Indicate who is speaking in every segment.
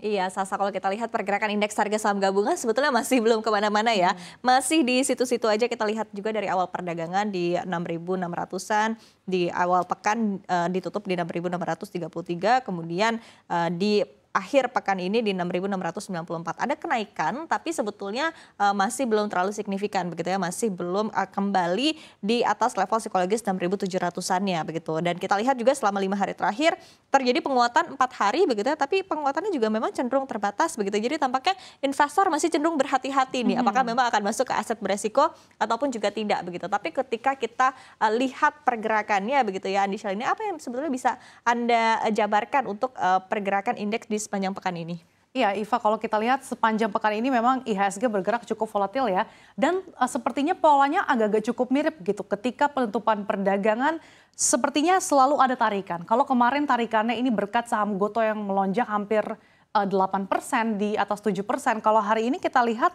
Speaker 1: Iya, Sasa, kalau kita lihat pergerakan indeks harga saham gabungan sebetulnya masih belum kemana-mana ya. Masih di situ-situ aja. Kita lihat juga dari awal perdagangan di 6.600-an, di awal pekan ditutup di 6.633, kemudian di akhir pekan ini di 6.694. Ada kenaikan, tapi sebetulnya masih belum terlalu signifikan begitu ya, masih belum kembali di atas level psikologis 6.700-annya begitu. Dan kita lihat juga selama 5 hari terakhir terjadi penguatan 4 hari begitu ya, tapi penguatannya juga memang cenderung terbatas begitu. Jadi tampaknya investor masih cenderung berhati-hati nih, apakah memang akan masuk ke aset beresiko ataupun juga tidak begitu. Tapi ketika kita lihat pergerakannya begitu ya, Andi Syah, ini apa yang sebetulnya bisa Anda jabarkan untuk pergerakan indeks di sepanjang pekan ini?
Speaker 2: Iya, Iva, kalau kita lihat sepanjang pekan ini memang IHSG bergerak cukup volatil ya. Dan sepertinya polanya agak-agak cukup mirip gitu. Ketika penutupan perdagangan sepertinya selalu ada tarikan. Kalau kemarin tarikannya ini berkat saham Goto yang melonjak hampir 8%, di atas 7%. Kalau hari ini kita lihat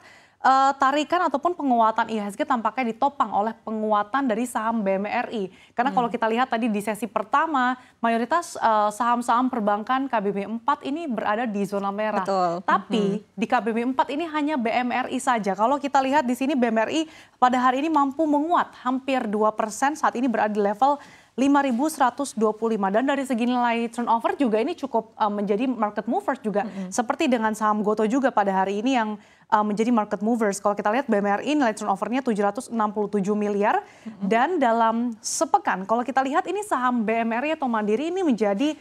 Speaker 2: tarikan ataupun penguatan IHSG tampaknya ditopang oleh penguatan dari saham BMRI. Karena kalau kita lihat tadi di sesi pertama, mayoritas saham-saham perbankan KBBI 4 ini berada di zona merah.
Speaker 1: Betul.
Speaker 2: Tapi di KBBI 4 ini hanya BMRI saja. Kalau kita lihat di sini BMRI pada hari ini mampu menguat hampir 2%, saat ini berada di level 5.125, dan dari segi nilai turnover juga ini cukup menjadi market movers juga. Seperti dengan saham Goto juga pada hari ini yang menjadi market movers. Kalau kita lihat BMRI nilai turnovernya 767 miliar, dan dalam sepekan kalau kita lihat ini saham BMRI atau Mandiri ini menjadi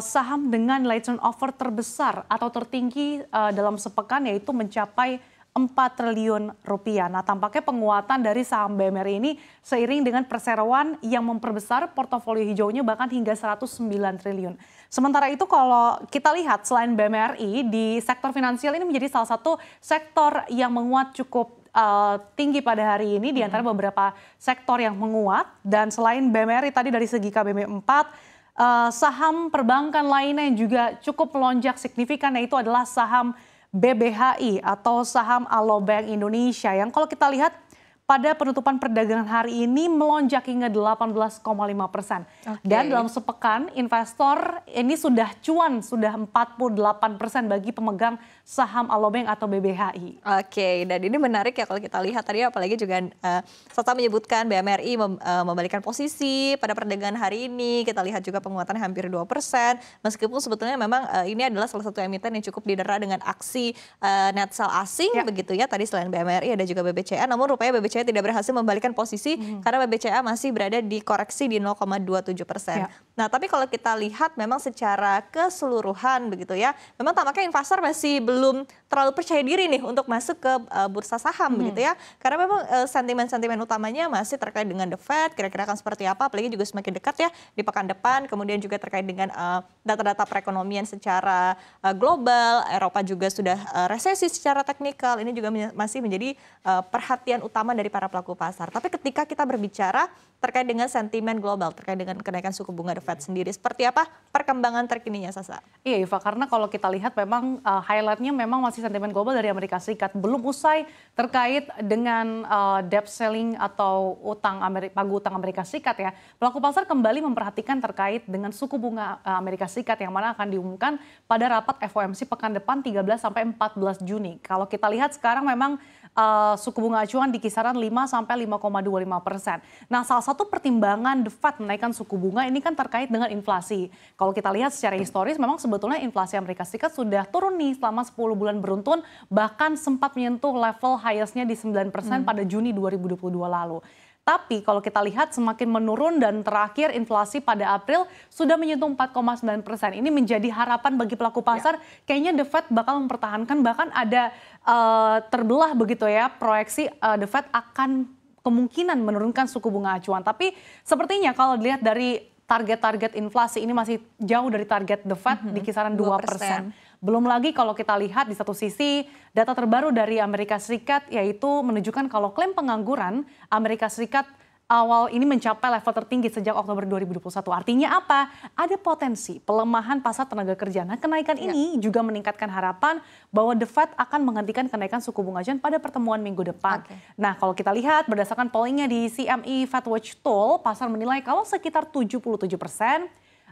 Speaker 2: saham dengan nilai turnover terbesar atau tertinggi dalam sepekan, yaitu mencapai 4 triliun rupiah. Nah, tampaknya penguatan dari saham BMRI ini seiring dengan perseroan yang memperbesar portofolio hijaunya bahkan hingga 109 triliun. Sementara itu kalau kita lihat selain BMRI, di sektor finansial ini menjadi salah satu sektor yang menguat cukup tinggi pada hari ini di antara beberapa sektor yang menguat. Dan selain BMRI tadi dari segi KBBI 4, saham perbankan lainnya yang juga cukup melonjak signifikan, yaitu adalah saham BBHI atau saham Alobank Indonesia yang kalau kita lihat pada penutupan perdagangan hari ini melonjak hingga 18,5%. Dan dalam sepekan investor ini sudah cuan, sudah 48% bagi pemegang saham Alobank atau BBHI.
Speaker 1: Oke, dan ini menarik ya kalau kita lihat tadi, apalagi juga Sata menyebutkan BMRI membalikan posisi pada perdagangan hari ini. Kita lihat juga penguatannya hampir 2%, meskipun sebetulnya memang ini adalah salah satu emiten yang cukup didera dengan aksi net sell asing begitu ya. Tadi selain BMRI ada juga BBCA, namun rupanya BBCA tidak berhasil membalikan posisi karena BBCA masih berada di koreksi di 0,27%. Nah, tapi kalau kita lihat memang secara keseluruhan begitu ya, memang tampaknya investor masih belum terlalu percaya diri nih untuk masuk ke bursa saham begitu ya. Karena memang sentimen-sentimen utamanya masih terkait dengan The Fed, kira-kira akan seperti apa, apalagi juga semakin dekat ya di pekan depan, kemudian juga terkait dengan data-data perekonomian secara global. Eropa juga sudah resesi secara teknikal, ini juga masih menjadi perhatian utama dari para pelaku pasar. Tapi ketika kita berbicara terkait dengan sentimen global, terkait dengan kenaikan suku bunga The Fed sendiri, seperti apa perkembangan terkininya, Sasa?
Speaker 2: Iya, Iva, karena kalau kita lihat memang highlightnya memang masih sentimen global dari Amerika Serikat. Belum usai terkait dengan debt ceiling atau pagu utang Amerika Serikat ya. Pelaku pasar kembali memperhatikan terkait dengan suku bunga Amerika Serikat yang mana akan diumumkan pada rapat FOMC pekan depan 13 sampai 14 Juni. Kalau kita lihat sekarang memang suku bunga acuan di kisaran 5 sampai 5,25%. Nah, salah satu pertimbangan The Fed menaikkan suku bunga ini kan terkait dengan inflasi. Kalau kita lihat secara historis memang sebetulnya inflasi Amerika Serikat sudah turun nih selama 10 bulan beruntun, bahkan sempat menyentuh level highest-nya di 9% pada Juni 2022 lalu. Tapi kalau kita lihat semakin menurun dan terakhir inflasi pada April sudah menyentuh 4,9%. Ini menjadi harapan bagi pelaku pasar. Kayaknya The Fed bakal mempertahankan, bahkan ada terbelah begitu ya proyeksi The Fed akan kemungkinan menurunkan suku bunga acuan. Tapi sepertinya kalau dilihat dari target-target inflasi ini masih jauh dari target The Fed di kisaran 2%. Belum lagi kalau kita lihat di satu sisi data terbaru dari Amerika Serikat yaitu menunjukkan kalau klaim pengangguran Amerika Serikat awal ini mencapai level tertinggi sejak Oktober 2021. Artinya apa? Ada potensi pelemahan pasar tenaga kerja. Nah, kenaikan ini juga meningkatkan harapan bahwa The Fed akan menghentikan kenaikan suku bunga acuan pada pertemuan minggu depan. Nah, kalau kita lihat berdasarkan pollingnya di CME FedWatch Tool, pasar menilai kalau sekitar 77%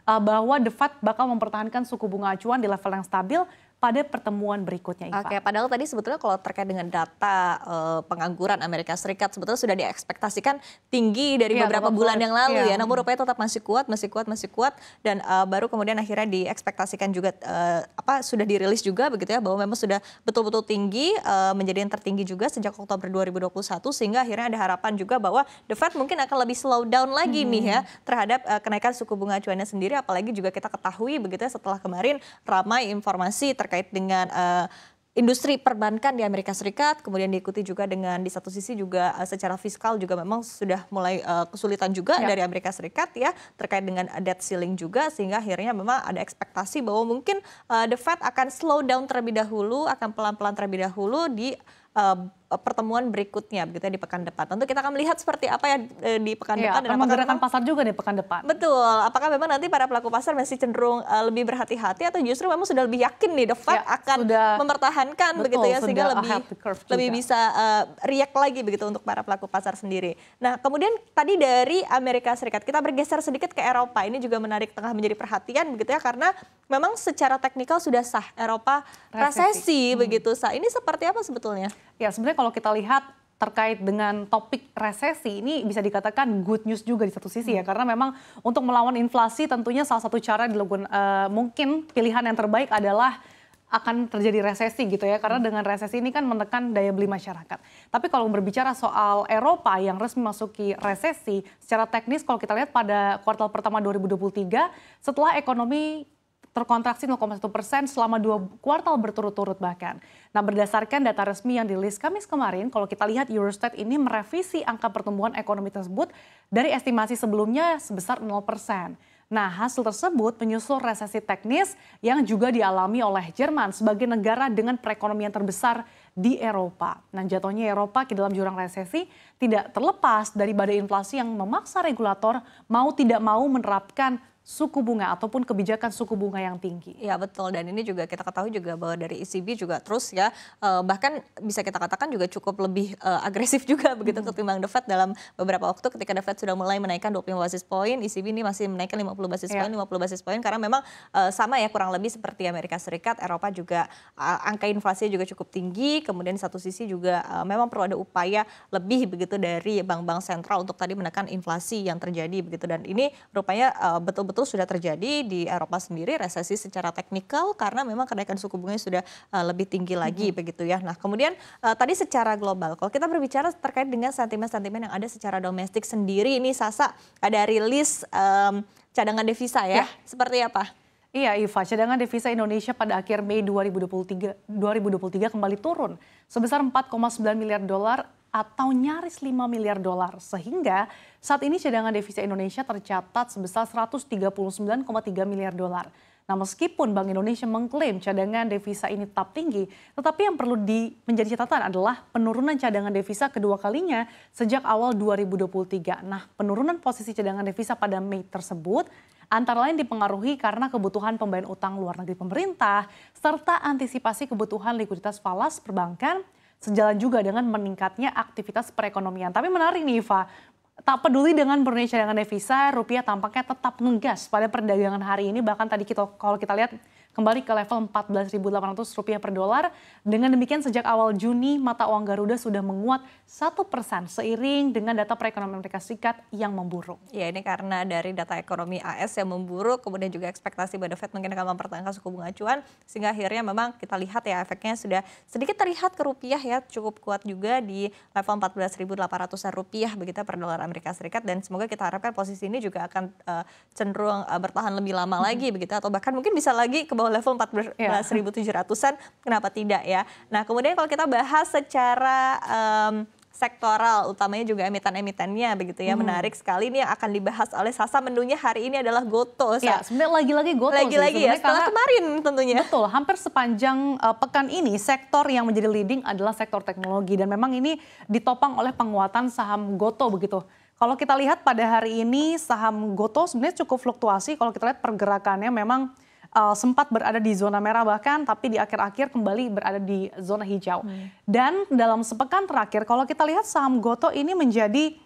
Speaker 2: bahwa The Fed bakal mempertahankan suku bunga acuan di level yang stabil pada pertemuan berikutnya, Iva.
Speaker 1: Oke, padahal tadi sebetulnya kalau terkait dengan data pengangguran Amerika Serikat sebetulnya sudah diekspektasikan tinggi dari beberapa bulan yang lalu ya. Namun rupanya tetap masih kuat dan baru kemudian akhirnya diekspektasikan juga sudah dirilis juga begitu ya, bahwa memang sudah betul-betul tinggi, menjadi yang tertinggi juga sejak Oktober 2021, sehingga akhirnya ada harapan juga bahwa The Fed mungkin akan lebih slow down lagi nih ya terhadap kenaikan suku bunga acuannya sendiri, apalagi juga kita ketahui begitu ya setelah kemarin ramai informasi terkait dengan industri perbankan di Amerika Serikat, kemudian diikuti juga dengan di satu sisi juga secara fiskal juga memang sudah mulai kesulitan juga dari Amerika Serikat ya, terkait dengan debt ceiling juga, sehingga akhirnya memang ada ekspektasi bahwa mungkin The Fed akan slow down terlebih dahulu, akan pelan-pelan terlebih dahulu di pertemuan berikutnya begitu ya, di pekan depan. Tentu kita akan melihat seperti apa ya di pekan depan, dan
Speaker 2: menggerakkan pasar juga di pekan depan.
Speaker 1: Betul. Apakah memang nanti para pelaku pasar masih cenderung lebih berhati-hati, atau justru memang sudah lebih yakin nih The Fed akan mempertahankan begitu ya, sehingga lebih bisa react lagi begitu untuk para pelaku pasar sendiri. Nah, kemudian tadi dari Amerika Serikat kita bergeser sedikit ke Eropa. Ini juga menarik, tengah menjadi perhatian begitu ya, karena memang secara teknikal sudah sah Eropa resesi begitu sah. Ini seperti apa sebetulnya?
Speaker 2: Ya, sebenarnya kalau kita lihat terkait dengan topik resesi ini bisa dikatakan good news juga di satu sisi ya, karena memang untuk melawan inflasi tentunya salah satu cara dilakukan, mungkin pilihan yang terbaik adalah akan terjadi resesi gitu ya, karena dengan resesi ini kan menekan daya beli masyarakat. Tapi kalau berbicara soal Eropa yang resmi masuki resesi, secara teknis kalau kita lihat pada kuartal pertama 2023 setelah ekonomi terkontraksi 0,1% selama 2 kuartal berturut-turut bahkan. Nah, berdasarkan data resmi yang dirilis Kamis kemarin, kalau kita lihat Eurostat ini merevisi angka pertumbuhan ekonomi tersebut dari estimasi sebelumnya sebesar 0%. Nah, hasil tersebut menyusul resesi teknis yang juga dialami oleh Jerman sebagai negara dengan perekonomian terbesar di Eropa. Nah, jatuhnya Eropa ke dalam jurang resesi tidak terlepas dari badai inflasi yang memaksa regulator mau tidak mau menerapkan suku bunga ataupun kebijakan suku bunga yang tinggi.
Speaker 1: Ya betul, dan ini juga kita ketahui juga bahwa dari ECB juga terus ya, bahkan bisa kita katakan juga cukup lebih agresif juga begitu ketimbang The Fed dalam beberapa waktu. Ketika The Fed sudah mulai menaikkan 25 basis point, ECB ini masih menaikkan 50 basis point, 50 basis point, karena memang sama ya kurang lebih seperti Amerika Serikat, Eropa juga angka inflasi juga cukup tinggi, kemudian di satu sisi juga memang perlu ada upaya lebih begitu dari bank-bank sentral untuk tadi menekan inflasi yang terjadi begitu, dan ini rupanya betul-betul sudah terjadi di Eropa sendiri, resesi secara teknikal karena memang kenaikan suku bunganya sudah lebih tinggi lagi begitu ya. Nah, kemudian tadi secara global, kalau kita berbicara terkait dengan sentimen-sentimen yang ada secara domestik sendiri, ini Sasa ada rilis cadangan devisa ya, seperti apa?
Speaker 2: Iya, Iva, cadangan devisa Indonesia pada akhir Mei 2023 kembali turun sebesar 4,9 miliar dolar atau nyaris 5 miliar dolar, sehingga saat ini cadangan devisa Indonesia tercatat sebesar 139,3 miliar dolar. Nah, meskipun Bank Indonesia mengklaim cadangan devisa ini tetap tinggi, tetapi yang perlu menjadi catatan adalah penurunan cadangan devisa kedua kalinya sejak awal 2023. Nah, penurunan posisi cadangan devisa pada Mei tersebut antara lain dipengaruhi karena kebutuhan pembayaran utang luar negeri pemerintah, serta antisipasi kebutuhan likuiditas falas perbankan, sejalan juga dengan meningkatnya aktivitas perekonomian. Tapi menarik nih, Iva, tak peduli dengan penurunannya cadangan devisa, rupiah tampaknya tetap ngegas pada perdagangan hari ini. Bahkan tadi kalau kita lihat kembali ke level 14.800 rupiah per dolar. Dengan demikian sejak awal Juni mata uang Garuda sudah menguat 1% seiring dengan data perekonomian Amerika Serikat yang memburuk.
Speaker 1: Ya, ini karena dari data ekonomi AS yang memburuk, kemudian juga ekspektasi bahwa The Fed mungkin akan mempertahankan suku bunga acuan, sehingga akhirnya memang kita lihat ya efeknya sudah sedikit terlihat ke rupiah ya, cukup kuat juga di level 14.800 rupiah begitu per dolar Amerika Serikat, dan semoga kita harapkan posisi ini juga akan cenderung bertahan lebih lama lagi begitu, atau bahkan mungkin bisa lagi ke bawah level 14.700-an, kenapa tidak ya. Nah, kemudian kalau kita bahas secara sektoral, utamanya juga emiten-emitennya begitu ya, menarik sekali ini yang akan dibahas oleh Sasa. Menunya hari ini adalah Gotoh.
Speaker 2: Ya, sebenarnya lagi-lagi Gotoh
Speaker 1: lagi-lagi ya, setelah kemarin tentunya.
Speaker 2: Betul, hampir sepanjang pekan ini sektor yang menjadi leading adalah sektor teknologi, dan memang ini ditopang oleh penguatan saham Gotoh begitu. Kalau kita lihat pada hari ini saham Gotoh sebenarnya cukup fluktuasi. Kalau kita lihat pergerakannya memang sempat berada di zona merah bahkan, tapi di akhir-akhir kembali berada di zona hijau. Dan dalam sepekan terakhir kalau kita lihat saham Gotoh ini menjadi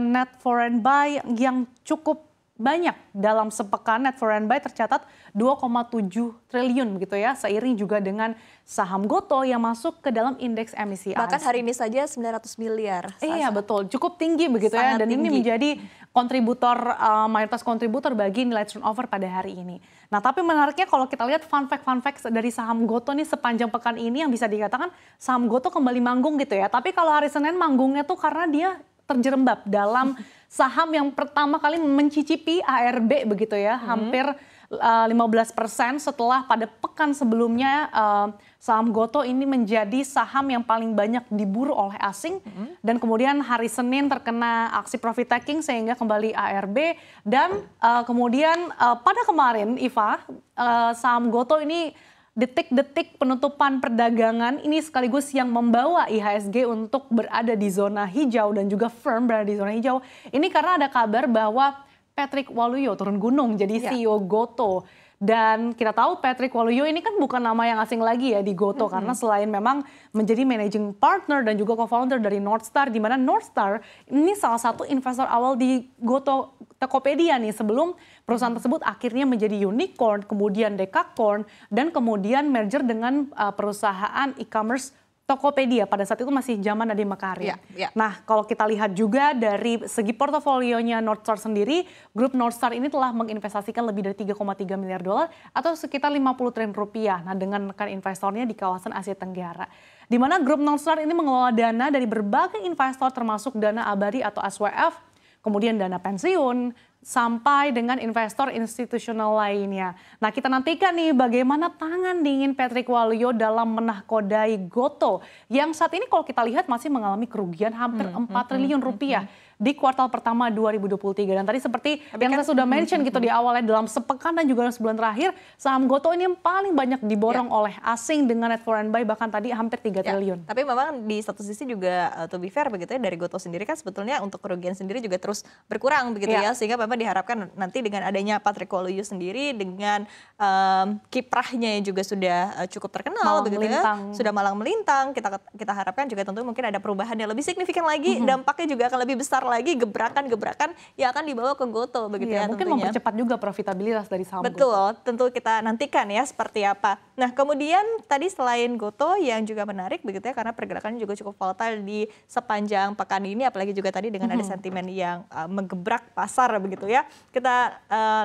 Speaker 2: net foreign buy yang cukup banyak dalam sepekan net foreign buy tercatat 2,7 triliun begitu ya, seiring juga dengan saham Gotoh yang masuk ke dalam indeks emisi
Speaker 1: Bahkan
Speaker 2: ASI.
Speaker 1: hari ini saja 900 miliar.
Speaker 2: Iya betul, cukup tinggi begitu ya,
Speaker 1: Sangat
Speaker 2: dan ini
Speaker 1: tinggi.
Speaker 2: menjadi kontributor mayoritas kontributor bagi nilai turnover pada hari ini. Nah tapi menariknya kalau kita lihat fun fact dari saham Gotoh nih sepanjang pekan ini yang bisa dikatakan saham Gotoh kembali manggung gitu ya. Tapi kalau hari Senin manggungnya tuh karena dia terjerembab dalam saham yang pertama kali mencicipi ARB begitu ya, hampir 15% setelah pada pekan sebelumnya saham Gotoh ini menjadi saham yang paling banyak diburu oleh asing dan kemudian hari Senin terkena aksi profit taking sehingga kembali ARB dan kemudian pada kemarin Iva saham Gotoh ini detik-detik penutupan perdagangan ini sekaligus yang membawa IHSG untuk berada di zona hijau dan juga firm berada di zona hijau. Ini karena ada kabar bahwa Patrick Waluyo turun gunung jadi CEO Gotoh. Dan kita tahu Patrick Waluyo ini kan bukan nama yang asing lagi ya di Gotoh karena selain memang menjadi managing partner dan juga co-founder dari Northstar, di mana Northstar ini salah satu investor awal di Gotoh Tokopedia nih sebelum perusahaan tersebut akhirnya menjadi unicorn, kemudian dekakorn dan kemudian merger dengan perusahaan e-commerce Tokopedia. Pada saat itu masih zaman Nadiem Makarim. Nah, kalau kita lihat juga dari segi portofolionya Northstar sendiri, grup Northstar ini telah menginvestasikan lebih dari 3,3 miliar dolar atau sekitar 50 triliun rupiah. Nah, dengan rekan investornya di kawasan Asia Tenggara. Di mana grup Northstar ini mengelola dana dari berbagai investor termasuk dana abadi atau SWF, kemudian dana pensiun, sampai dengan investor institusional lainnya. Nah kita nantikan nih bagaimana tangan dingin Patrick Waluyo dalam menahkodai Gotoh yang saat ini kalau kita lihat masih mengalami kerugian hampir 4 triliun rupiah di kuartal pertama 2023. Dan tadi seperti yang saya sudah mention gitu di awalnya dalam sepekan dan juga sebulan terakhir saham Gotoh ini yang paling banyak diborong oleh asing dengan net foreign buy bahkan tadi hampir 3 triliun.
Speaker 1: Tapi memang di satu sisi juga to be fair begitu ya dari Gotoh sendiri kan sebetulnya untuk kerugian sendiri juga terus berkurang begitu ya sehingga memang diharapkan nanti dengan adanya Patrick Waluyo sendiri dengan kiprahnya yang juga sudah cukup terkenal begitu ya sudah malang melintang kita harapkan juga tentu mungkin ada perubahan yang lebih signifikan lagi dampaknya juga akan lebih besar lagi gebrakan-gebrakan yang akan dibawa ke Gotoh begitu ya
Speaker 2: mungkin
Speaker 1: tentunya.
Speaker 2: Mempercepat juga profitabilitas dari saham
Speaker 1: Betul,
Speaker 2: Gotoh.
Speaker 1: tentu kita nantikan ya seperti apa. Nah kemudian tadi selain Gotoh yang juga menarik begitu ya karena pergerakannya juga cukup volatile di sepanjang pekan ini apalagi juga tadi dengan ada sentimen yang menggebrak pasar begitu ya. Kita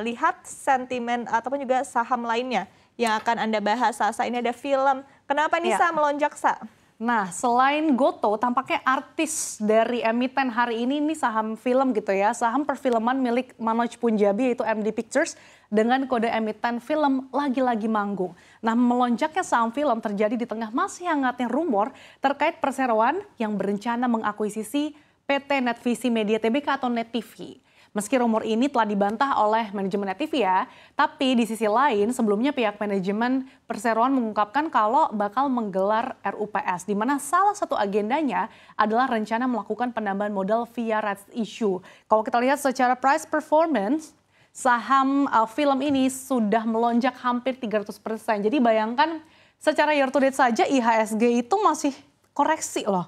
Speaker 1: lihat sentimen ataupun juga saham lainnya yang akan Anda bahas. Sa ini ada film. Kenapa nih Sa melonjak Sa?
Speaker 2: Nah, selain Gotoh, tampaknya artis dari emiten hari ini saham film gitu ya. Saham perfilman milik Manoj Punjabi yaitu MD Pictures dengan kode emiten film lagi-lagi manggung. Nah, melonjaknya saham film terjadi di tengah masih hangatnya rumor terkait perseroan yang berencana mengakuisisi PT Netvisi Media Tbk atau Net TV. Meski rumor ini telah dibantah oleh manajemen Net TV ya, tapi di sisi lain sebelumnya pihak manajemen perseroan mengungkapkan kalau bakal menggelar RUPS, di mana salah satu agendanya adalah rencana melakukan penambahan modal via rights issue. Kalau kita lihat secara price performance, saham film ini sudah melonjak hampir 300%. Jadi bayangkan secara year to date saja IHSG itu masih koreksi loh,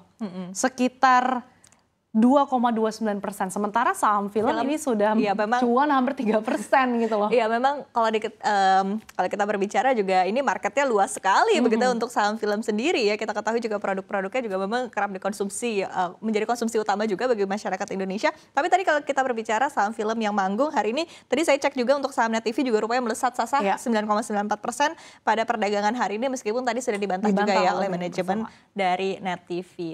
Speaker 2: sekitar 2,29%. Sementara saham film ini sudah cuan hampir 3% gitu loh.
Speaker 1: Iya memang kalau kita berbicara juga ini marketnya luas sekali begitu untuk saham film sendiri ya. Kita ketahui juga produk-produknya juga memang kerap dikonsumsi, menjadi konsumsi utama juga bagi masyarakat Indonesia. Tapi tadi kalau kita berbicara saham film yang manggung hari ini, tadi saya cek juga untuk saham Net TV juga rupanya melesat sasah 9,94% pada perdagangan hari ini meskipun tadi sudah dibantah juga ya oleh manajemen dari Net TV.